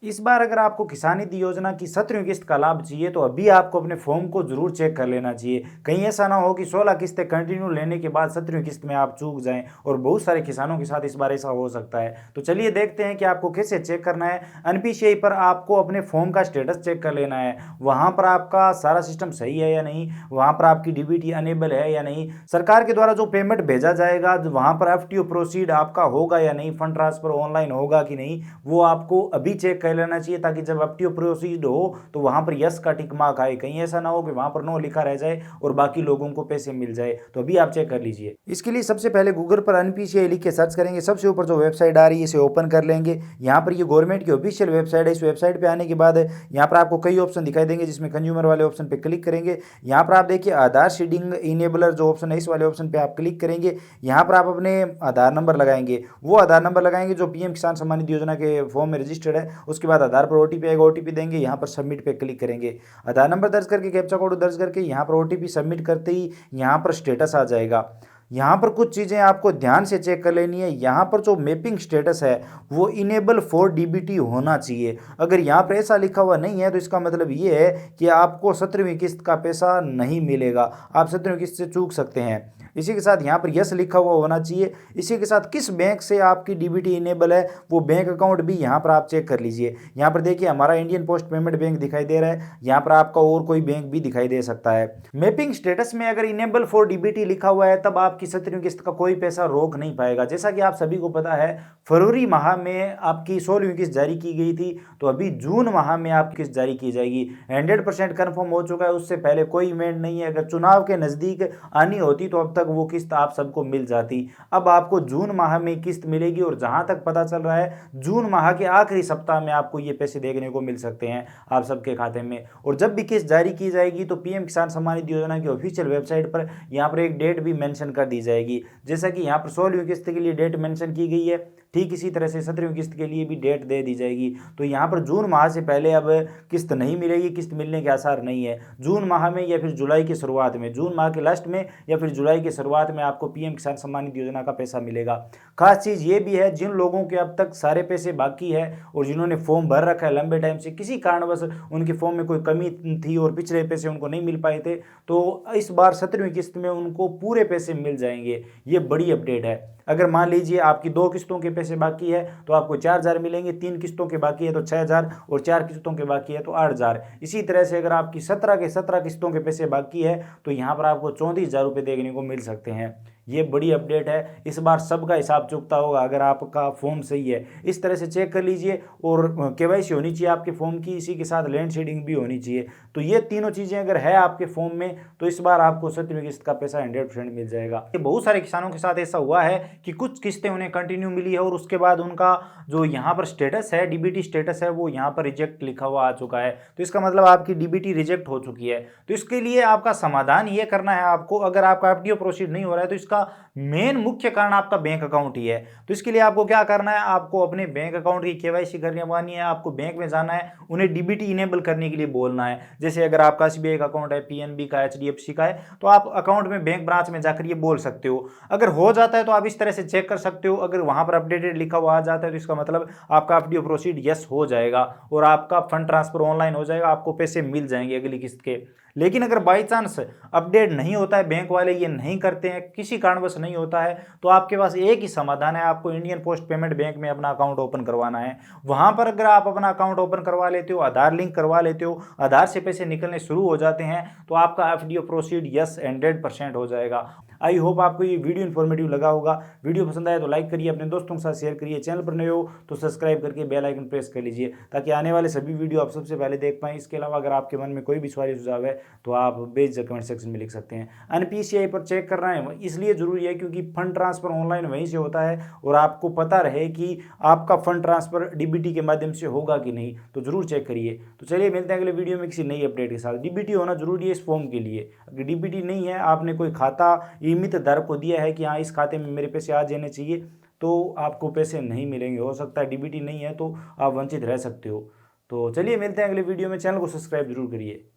इस बार अगर आपको किसान निधि योजना की 17वीं किस्त का लाभ चाहिए तो अभी आपको अपने फॉर्म को जरूर चेक कर लेना चाहिए। कहीं ऐसा ना हो कि 16 किस्तें कंटिन्यू लेने के बाद 17वीं किस्त में आप चूक जाएं, और बहुत सारे किसानों के साथ इस बार ऐसा हो सकता है। तो चलिए देखते हैं कि आपको कैसे चेक करना है। एनपीसीआई पर आपको अपने फॉर्म का स्टेटस चेक कर लेना है, वहां पर आपका सारा सिस्टम सही है या नहीं, वहां पर आपकी डीबीटी अनेबल है या नहीं, सरकार के द्वारा जो पेमेंट भेजा जाएगा वहां पर एफटीओ प्रोसीड आपका होगा या नहीं, फंड ट्रांसफर ऑनलाइन होगा कि नहीं, वो आपको अभी चेक कर लेना चाहिए, ताकि जब एफटीओ प्रोसीड हो तो वहां पर यस का टिक मार्क आए। कहीं ऐसा ना हो कि वहां पर नो लिखा रह जाए और बाकी लोगों को पैसे मिल जाए। तो अभी आप चेक कर लीजिए। इसके लिए सबसे पहले गूगल पर एनपीसीआई लिख के सर्च करेंगे, सबसे ऊपर जो वेबसाइट आ रही है इसे ओपन कर लेंगे। यहाँ पर ये गवर्नमेंट की ऑफिशियल वेबसाइट है। इस वेबसाइट पे आने के बाद यहाँ पर आपको कई ऑप्शन दिखाई देंगे, जिसमें कंज्यूमर वाले ऑप्शन पे क्लिक करेंगे। यहाँ पर आप देखिए आधार सीडिंग इनेबलर जो ऑप्शन है, इस वाले ऑप्शन पे आप क्लिक करेंगे। यहाँ पर आप अपने आधार नंबर लगाएंगे, वो आधार नंबर लगाएंगे जो पीएम किसान सम्मान निधि योजना के फॉर्म में रजिस्टर्ड है। उसके बाद आधार पर ओटीपी आएगा, ओटीपी देंगे, यहाँ पर सबमिट पे क्लिक करेंगे। आधार नंबर दर्ज करके कैप्चा कोड दर्ज करके यहाँ पर ओटीपी सबमिट करते ही यहाँ पर स्टेटस आ जाएगा। यहाँ पर कुछ चीज़ें आपको ध्यान से चेक कर लेनी है। यहाँ पर जो मैपिंग स्टेटस है वो इनेबल फॉर डीबीटी होना चाहिए। अगर यहाँ पर ऐसा लिखा हुआ नहीं है तो इसका मतलब ये है कि आपको 17वीं किस्त का पैसा नहीं मिलेगा, आप 17वीं किस्त से चूक सकते हैं। इसी के साथ यहाँ पर यस लिखा हुआ होना चाहिए। इसी के साथ किस बैंक से आपकी डीबीटी इनेबल है वो बैंक अकाउंट भी यहाँ पर आप चेक कर लीजिए। यहाँ पर देखिए हमारा इंडियन पोस्ट पेमेंट बैंक दिखाई दे रहा है, यहाँ पर आपका और कोई बैंक भी दिखाई दे सकता है। मैपिंग स्टेटस में अगर इनेबल फॉर डीबीटी लिखा हुआ है तब आपकी 17वीं किस्त का कोई पैसा रोक नहीं पाएगा। जैसा कि आप सभी को पता है फरवरी माह में आपकी 16वीं किस्त जारी की गई थी, तो अभी जून माह में आपकी किस्त जारी की जाएगी। 100% कन्फर्म हो चुका है, उससे पहले कोई इवेंट नहीं है। अगर चुनाव के नज़दीक आनी होती तो अब तक वो किस्त आप सबको मिल जाती। अब आपको जून माह में किस्त मिलेगी, और जहां तक पता चल रहा है जून माह के आखिरी सप्ताह में आपको ये पैसे देखने को मिल सकते हैं आप सबके खाते में। और जब भी किस्त जारी की जाएगी तो पीएम किसान सम्मान निधि योजना की ऑफिशियल वेबसाइट पर यहाँ पर एक डेट भी मेंशन कर दी जाएगी। जैसा कि यहाँ पर 16वीं किस्त के लिए डेट मेंशन की गई है, ठीक इसी तरह से 17वीं किस्त के लिए भी डेट दे दी जाएगी। तो यहाँ पर जून माह से पहले अब किस्त नहीं मिलेगी, किस्त मिलने के आसार नहीं है। जून माह में या फिर जुलाई की शुरुआत में, जून माह के लास्ट में या फिर जुलाई की शुरुआत में आपको पीएम किसान सम्मान निधि योजना का पैसा मिलेगा। खास चीज़ ये भी है, जिन लोगों के अब तक सारे पैसे बाकी है और जिन्होंने फॉर्म भर रखा है लंबे टाइम से, किसी कारणवश उनके फॉर्म में कोई कमी थी और पिछले पैसे उनको नहीं मिल पाए थे, तो इस बार 17वीं किस्त में उनको पूरे पैसे मिल जाएंगे। ये बड़ी अपडेट है। अगर मान लीजिए आपकी 2 किस्तों के पैसे बाकी है तो आपको 4000 मिलेंगे, 3 किस्तों के बाकी है तो 6000, और 4 किस्तों के बाकी है तो 8000। इसी तरह से अगर आपकी 17 किस्तों के पैसे बाकी है तो यहाँ पर आपको 34,000 रुपये देखने को मिल सकते हैं। ये बड़ी अपडेट है। इस बार सबका हिसाब चुकता होगा अगर आपका फॉर्म सही है। इस तरह से चेक कर लीजिए, और केवाईसी होनी चाहिए आपके फॉर्म की, इसी के साथ लैंड सीडिंग भी होनी चाहिए। तो ये तीनों चीज़ें अगर है आपके फॉर्म में तो इस बार आपको 17वीं किस्त का पैसा 100% मिल जाएगा। ये बहुत सारे किसानों के साथ ऐसा हुआ है कि कुछ किस्तें उन्हें कंटिन्यू मिली है और उसके बाद उनका जो यहाँ पर स्टेटस है, डीबीटी स्टेटस है, वो यहाँ पर रिजेक्ट लिखा हुआ आ चुका है। तो इसका मतलब आपकी डीबीटी रिजेक्ट हो चुकी है। तो इसके लिए आपका समाधान ये करना है आपको, अगर आपका एफडीओ प्रोसीड नहीं हो रहा है तो इसका मेन मुख्य कारण आपका बैंक अकाउंट ही है। तो इसके लिए आपको क्या करना है, आपको अपने बैंक अकाउंट की केवाईसी करवानी है। आपको बैंक में जाना है, उन्हें डीबीटी इनेबल करने के लिए बोलना है। जैसे अगर आपका एसबीआई का अकाउंट है, पीएनबी का, एचडीएफसी का है, तो आप अकाउंट में बैंक ब्रांच में जाकर ये बोल सकते हो। अगर हो जाता है तो आप इस तरह से चेक कर सकते हो। अगर वहां पर अपडेटेड लिखा हुआ आ जाता है तो इसका मतलब आपका एफडीओ प्रोसीड यस हो जाएगा और आपका फंड ट्रांसफर ऑनलाइन हो जाएगा, आपको पैसे मिल जाएंगे अगली किस्त के। लेकिन अगर बाई चांस अपडेट नहीं होता है, बैंक वाले ये नहीं करते हैं, किसी कारणवश नहीं होता है, तो आपके पास एक ही समाधान है, आपको इंडियन पोस्ट पेमेंट बैंक में अपना अकाउंट ओपन करवाना है। वहां पर अगर आप अपना अकाउंट ओपन करवा लेते हो, आधार लिंक करवा लेते हो, आधार से पैसे निकलने शुरू हो जाते हैं, तो आपका एफडीओ प्रोसीड यस 100% हो जाएगा। आई होप आपको ये वीडियो इन्फॉर्मेटिव लगा होगा। वीडियो पसंद आए तो लाइक करिए, अपने दोस्तों के साथ शेयर करिए, चैनल पर नए हो तो सब्सक्राइब करके बेल आइकन प्रेस कर लीजिए ताकि आने वाले सभी वीडियो आप सबसे पहले देख पाएं। इसके अलावा अगर आपके मन में कोई भी सवाल सुझाव है तो आप बेझिझक कमेंट सेक्शन में लिख सकते हैं। एनपीसीआई पर चेक करना है इसलिए जरूरी है क्योंकि फंड ट्रांसफर ऑनलाइन वहीं से होता है और आपको पता रहे कि आपका फंड ट्रांसफर डीबीटी के माध्यम से होगा कि नहीं, तो जरूर चेक करिए। तो चलिए मिलते हैं अगले वीडियो में किसी नई अपडेट के साथ। डीबीटी होना जरूरी है इस फॉर्म के लिए। अगर डीबीटी नहीं है, आपने कोई खाता नियमित धारक को दिया है कि हाँ इस खाते में मेरे पैसे आ जाने चाहिए, तो आपको पैसे नहीं मिलेंगे। हो सकता है डीबीटी नहीं है तो आप वंचित रह सकते हो। तो चलिए मिलते हैं अगले वीडियो में। चैनल को सब्सक्राइब जरूर करिए।